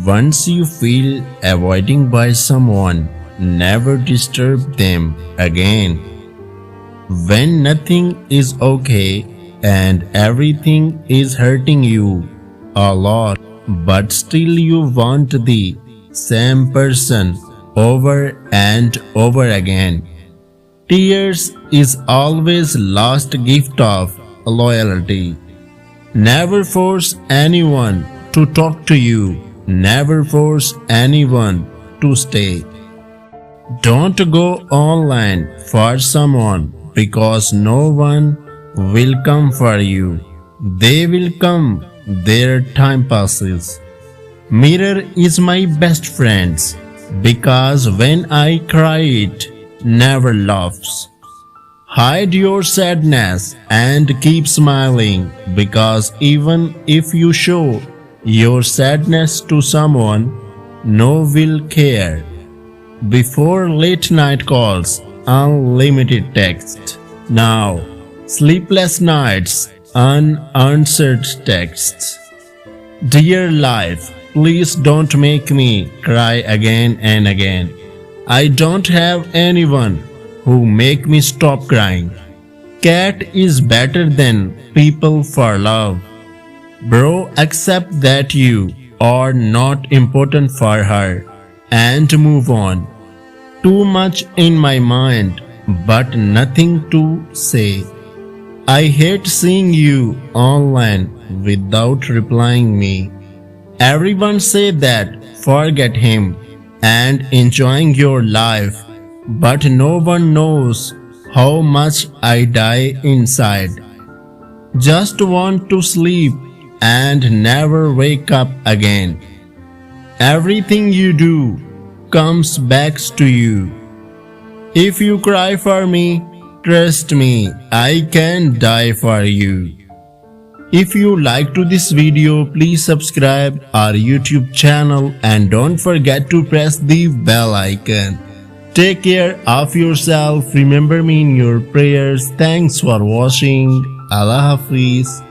Once you feel avoiding by someone, never disturb them again. When nothing is okay and everything is hurting you a lot, but still you want the same person over and over again. Tears is always last gift of loyalty. Never force anyone to talk to you. Never force anyone to stay. Don't go online for someone because no one will come for you. They will come, their time passes. Mirror is my best friend because when I cry it never laughs. Hide your sadness and keep smiling because even if you show your sadness to someone, no will care. Before late night calls, unlimited text. Now, sleepless nights, unanswered texts. Dear life, please don't make me cry again and again. I don't have anyone who make me stop crying. Cat is better than people for love. Bro, accept that you are not important for her and move on. Too much in my mind, but nothing to say. I hate seeing you online without replying me. Everyone say that forget him and enjoying your life, but no one knows how much I die inside. Just want to sleep and never wake up again. Everything you do comes back to you. If you cry for me, trust me, I can die for you. If you liked this video, please subscribe our YouTube channel and don't forget to press the bell icon. Take care of yourself. Remember me in your prayers. Thanks for watching. Allah Hafiz.